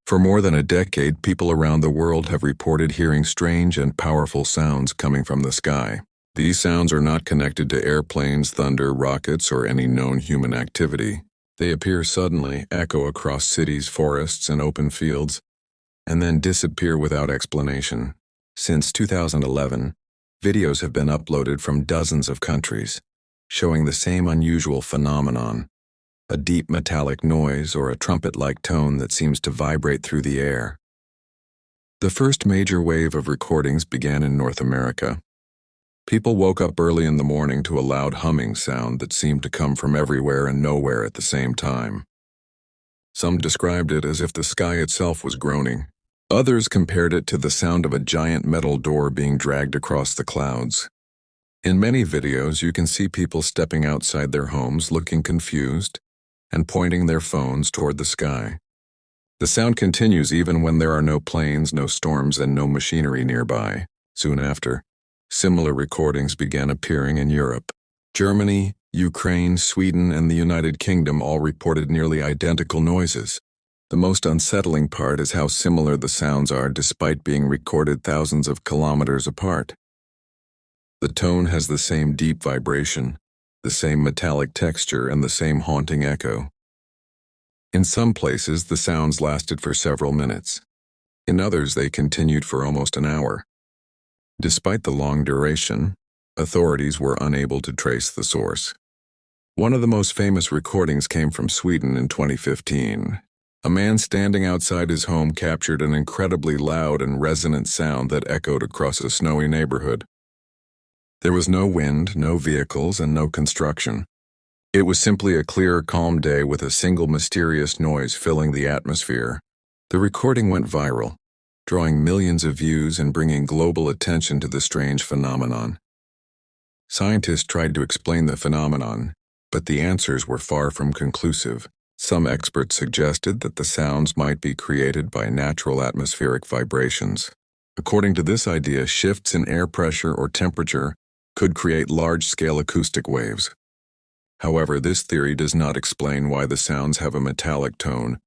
For more than a decade, people around the world have reported hearing strange and powerful sounds coming from the sky. These sounds are not connected to airplanes, thunder, rockets, or any known human activity. They appear suddenly, echo across cities, forests, and open fields, and then disappear without explanation. Since 2011, videos have been uploaded from dozens of countries, showing the same unusual phenomenon: a deep metallic noise or a trumpet-like tone that seems to vibrate through the air. The first major wave of recordings began in North America. People woke up early in the morning to a loud humming sound that seemed to come from everywhere and nowhere at the same time. Some described it as if the sky itself was groaning. Others compared it to the sound of a giant metal door being dragged across the clouds. In many videos, you can see people stepping outside their homes looking confused and pointing their phones toward the sky. The sound continues even when there are no planes, no storms, and no machinery nearby. Soon after, similar recordings began appearing in Europe. Germany, Ukraine, Sweden, and the United Kingdom all reported nearly identical noises. The most unsettling part is how similar the sounds are despite being recorded thousands of kilometers apart. The tone has the same deep vibration, the same metallic texture, and the same haunting echo. In some places, the sounds lasted for several minutes. In others, they continued for almost an hour. Despite the long duration, authorities were unable to trace the source. One of the most famous recordings came from Sweden in 2015. A man standing outside his home captured an incredibly loud and resonant sound that echoed across a snowy neighborhood. There was no wind, no vehicles, and no construction. It was simply a clear, calm day with a single mysterious noise filling the atmosphere. The recording went viral, drawing millions of views and bringing global attention to the strange phenomenon. Scientists tried to explain the phenomenon, but the answers were far from conclusive. Some experts suggested that the sounds might be created by natural atmospheric vibrations. According to this idea, shifts in air pressure or temperature could create large-scale acoustic waves. However, this theory does not explain why the sounds have a metallic tone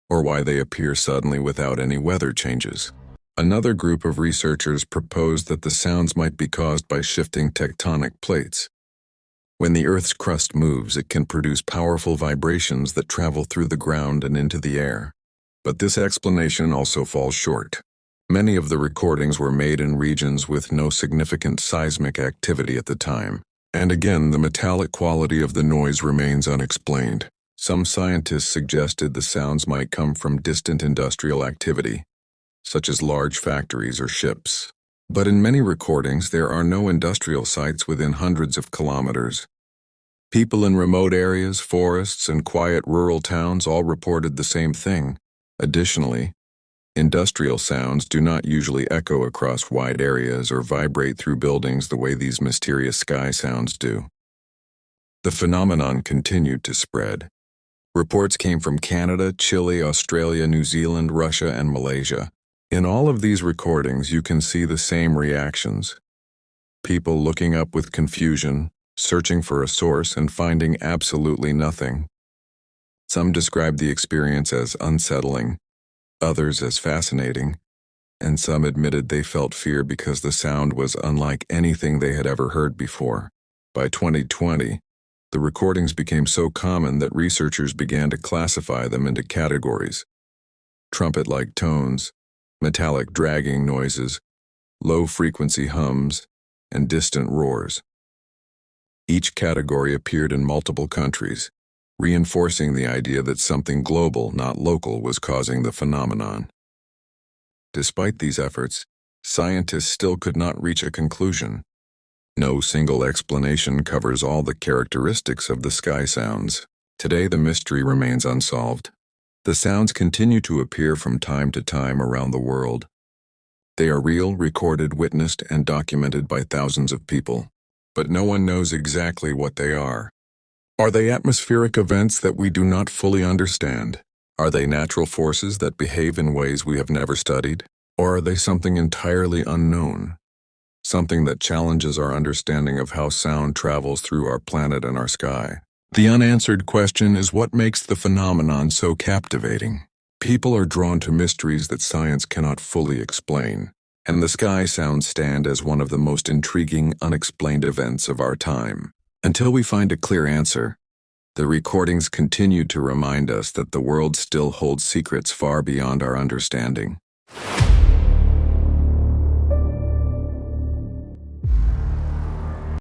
or why they appear suddenly without any weather changes. Another group of researchers proposed that the sounds might be caused by shifting tectonic plates. When the Earth's crust moves, it can produce powerful vibrations that travel through the ground and into the air. But this explanation also falls short. Many of the recordings were made in regions with no significant seismic activity at the time. And again, the metallic quality of the noise remains unexplained. Some scientists suggested the sounds might come from distant industrial activity, such as large factories or ships. But in many recordings, there are no industrial sites within hundreds of kilometers. People in remote areas, forests, and quiet rural towns all reported the same thing. Additionally, industrial sounds do not usually echo across wide areas or vibrate through buildings the way these mysterious sky sounds do. The phenomenon continued to spread. Reports came from Canada, Chile, Australia, New Zealand, Russia, and Malaysia. In all of these recordings, you can see the same reactions. People looking up with confusion, searching for a source, and finding absolutely nothing. Some described the experience as unsettling, others as fascinating, and some admitted they felt fear because the sound was unlike anything they had ever heard before. By 2020, the recordings became so common that researchers began to classify them into categories: trumpet-like tones, metallic dragging noises, low-frequency hums, and distant roars. Each category appeared in multiple countries, reinforcing the idea that something global, not local, was causing the phenomenon. Despite these efforts, scientists still could not reach a conclusion. No single explanation covers all the characteristics of the sky sounds. Today, the mystery remains unsolved. The sounds continue to appear from time to time around the world. They are real, recorded, witnessed, and documented by thousands of people. But no one knows exactly what they are. Are they atmospheric events that we do not fully understand? Are they natural forces that behave in ways we have never studied? Or are they something entirely unknown? Something that challenges our understanding of how sound travels through our planet and our sky. The unanswered question is what makes the phenomenon so captivating. People are drawn to mysteries that science cannot fully explain, and the sky sounds stand as one of the most intriguing, unexplained events of our time. Until we find a clear answer, the recordings continue to remind us that the world still holds secrets far beyond our understanding.